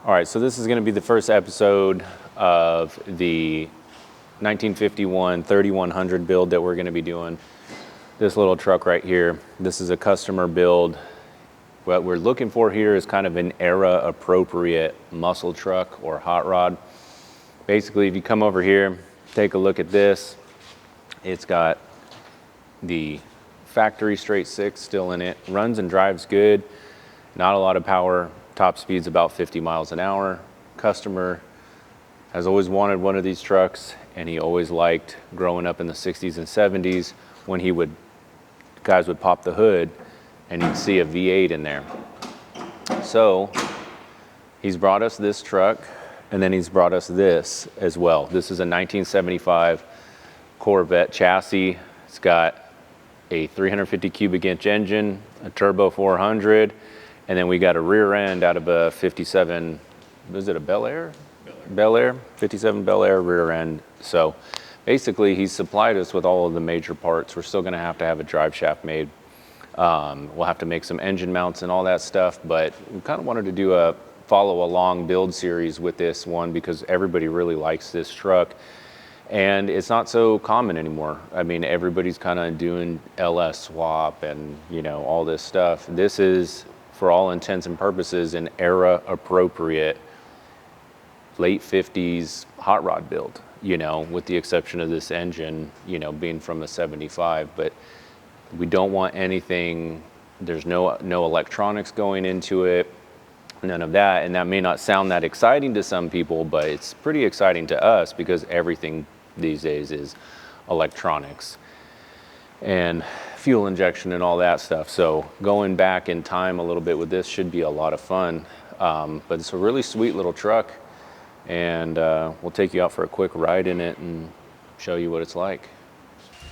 All right, so this is going to be the first episode of the 1951 3100 build that we're going to be doing. This little truck right here, this is a customer build. What we're looking for here is kind of an era appropriate muscle truck or hot rod. Basically, if you come over here, take a look at this. It's got the factory straight six still in it. Runs and drives good. Not a lot of power. Top speed's about 50 miles an hour. Customer has always wanted one of these trucks, and he always liked growing up in the 60s and 70s when guys would pop the hood and you'd see a V8 in there. So he's brought us this truck, and then he's brought us this as well. This is a 1975 Corvette chassis. It's got a 350 cubic inch engine, a turbo 400, and then we got a rear end out of a 57, was it a Bel Air? Bel Air, 57 Bel Air rear end. So basically he's supplied us with all of the major parts. We're still gonna have to have a drive shaft made. We'll have to make some engine mounts and all that stuff, but we kind of wanted to do a follow along build series with this one because everybody really likes this truck. And it's not so common anymore. I mean, everybody's kind of doing LS swap and, you know, all this stuff. This is, for all intents and purposes, an era appropriate late 50s hot rod build, you know, with the exception of this engine, you know, being from a 75. But we don't want anything, there's no electronics going into it, none of that. And that may not sound that exciting to some people, but it's pretty exciting to us because everything these days is electronics and fuel injection and all that stuff. So going back in time a little bit with this should be a lot of fun. But it's a really sweet little truck, and we'll take you out for a quick ride in it and show you what it's like.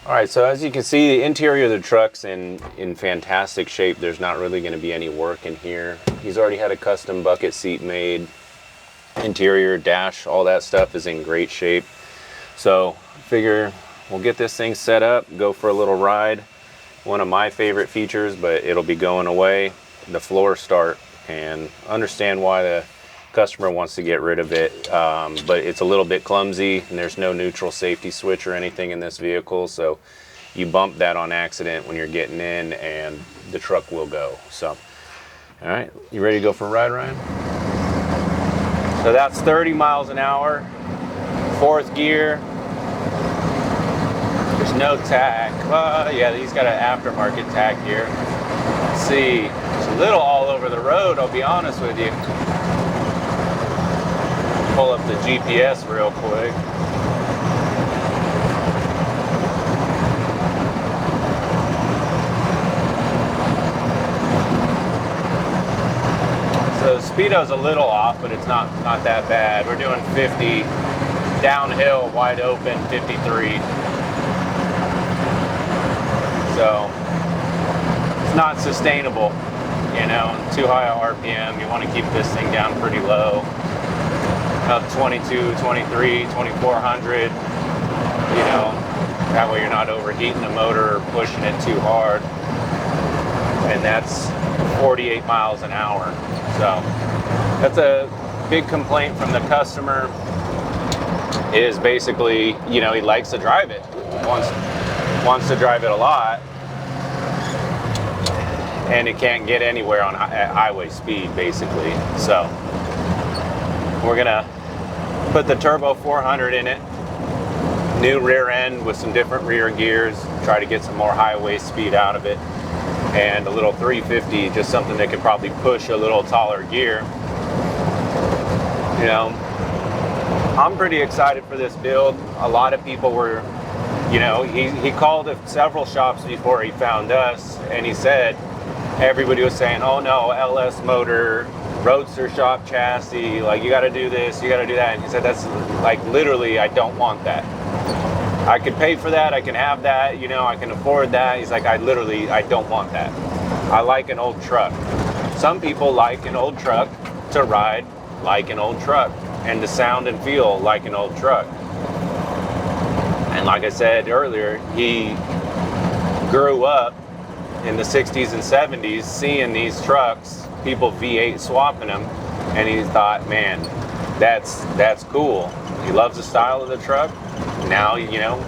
All right, so as you can see, the interior of the truck's in fantastic shape. There's not really going to be any work in here. He's already had a custom bucket seat made. Interior, dash, all that stuff is in great shape. So figure we'll get this thing set up, go for a little ride. One of my favorite features, but it'll be going away, the floor start, and understand why the customer wants to get rid of it, but it's a little bit clumsy and there's no neutral safety switch or anything in this vehicle, so you bump that on accident when you're getting in and the truck will go. So all right, you ready to go for a ride, Ryan? So that's 30 miles an hour, fourth gear. There's no tach. Well, yeah, he's got an aftermarket tach here. Let's see, it's a little all over the road, I'll be honest with you. Pull up the GPS real quick. So the speedo's a little off, but it's not that bad. We're doing 50 downhill, wide open, 53. So it's not sustainable, you know, too high a RPM. You want to keep this thing down pretty low. Up 22, 23, 2400, you know, that way you're not overheating the motor or pushing it too hard. And that's 48 miles an hour. So that's a big complaint from the customer, is basically, you know, he likes to drive it, wants to drive it a lot, and it can't get anywhere on highway speed, basically. So we're gonna put the turbo 400 in it, new rear end with some different rear gears, try to get some more highway speed out of it, and a little 350, just something that could probably push a little taller gear. You know, I'm pretty excited for this build. A lot of people were, you know, he called several shops before he found us, and he said everybody was saying, oh no, LS motor, roadster shop chassis, like you got to do this, you got to do that. And he said, that's like literally, I don't want that. I could pay for that, I can have that, you know, I can afford that. He's like, I don't want that. I like an old truck. Some people like an old truck to ride like an old truck and to sound and feel like an old truck. And like I said earlier, he grew up in the 60s and 70s seeing these trucks, people V8 swapping them, and he thought, man, that's cool. He loves the style of the truck. Now, you know,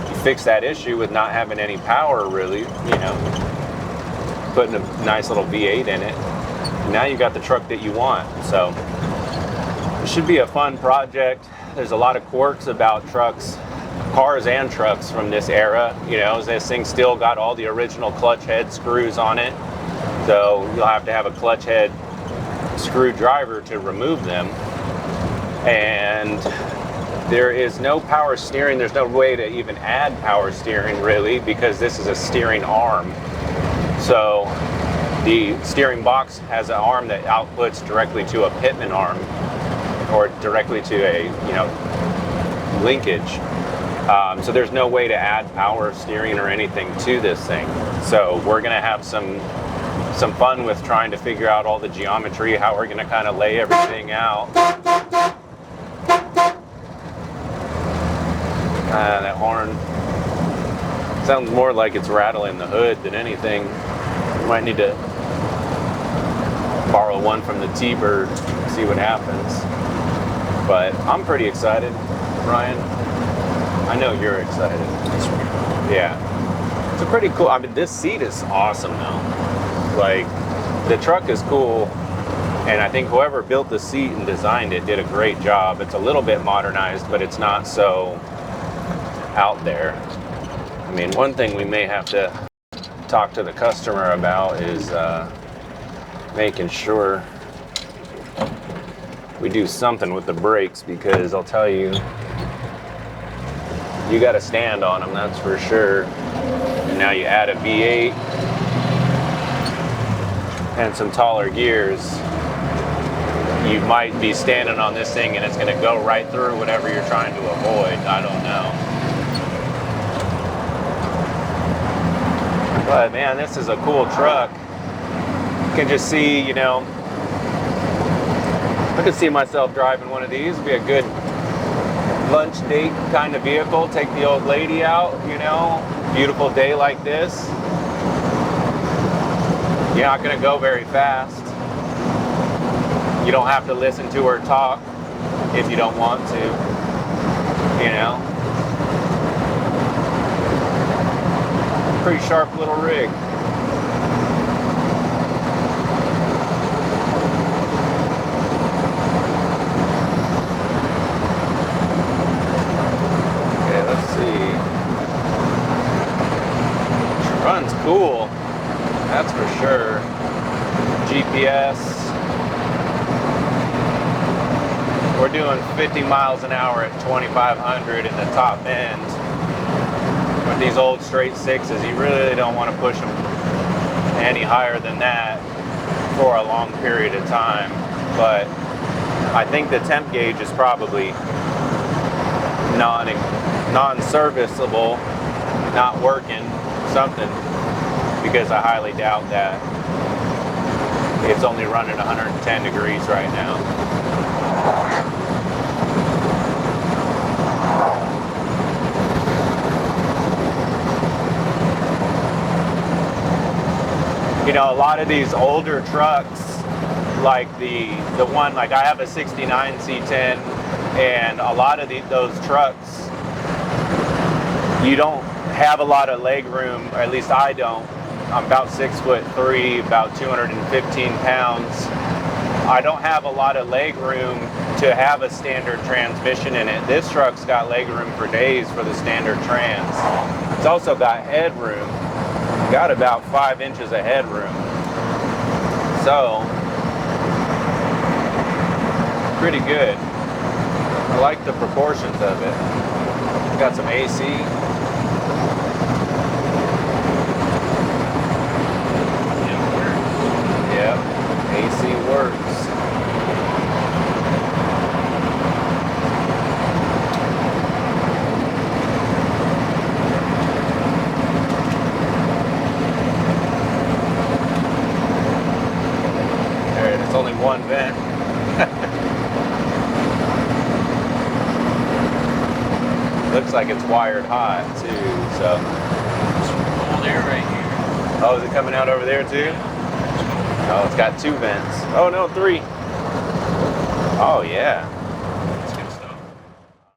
you fix that issue with not having any power, really, you know, putting a nice little V8 in it. Now you got the truck that you want. So it should be a fun project. There's a lot of quirks about trucks, cars and trucks from this era. You know, this thing still got all the original clutch head screws on it. So you'll have to have a clutch head screwdriver to remove them. And there is no power steering. There's no way to even add power steering, really, because this is a steering arm. So the steering box has an arm that outputs directly to a pitman arm, or directly to a, you know, linkage. So there's no way to add power steering or anything to this thing. So we're gonna have some fun with trying to figure out all the geometry, how we're gonna kind of lay everything out. That horn sounds more like it's rattling the hood than anything. We might need to borrow one from the T-Bird, see what happens. But I'm pretty excited, Ryan. I know you're excited. Yeah. It's a pretty cool, I mean, this seat is awesome though. Like, the truck is cool, and I think whoever built the seat and designed it did a great job. It's a little bit modernized, but it's not so out there. I mean, one thing we may have to talk to the customer about is making sure we do something with the brakes, because I'll tell you, you got to stand on them, that's for sure. And now you add a V8 and some taller gears, you might be standing on this thing and it's going to go right through whatever you're trying to avoid. I don't know. But man, this is a cool truck. You can just see, you know, I could see myself driving one of these. It'd be a good lunch date kind of vehicle. Take the old lady out, you know, beautiful day like this. You're not going to go very fast. You don't have to listen to her talk if you don't want to, you know. Pretty sharp little rig. Okay, let's see. She runs cool, that's for sure. GPS. We're doing 50 miles an hour at 2,500 in the top end. With these old straight sixes, you really don't want to push them any higher than that for a long period of time. But I think the temp gauge is probably non-serviceable, not working, something, because I highly doubt that. It's only running 110 degrees right now. You know, a lot of these older trucks, like the one, like I have a 69 C10, and a lot of those trucks, you don't have a lot of leg room, or at least I don't. I'm about 6'3", about 215 pounds. I don't have a lot of leg room to have a standard transmission in it. This truck's got leg room for days for the standard trans. It's also got headroom. Got about 5 inches of headroom. So, pretty good. I like the proportions of it. Got some AC. Yep, AC works. It's only one vent. Looks like it's wired hot too, so. There's cold air right here. Oh, is it coming out over there too? Oh, it's got 2 vents. Oh no, 3. Oh yeah.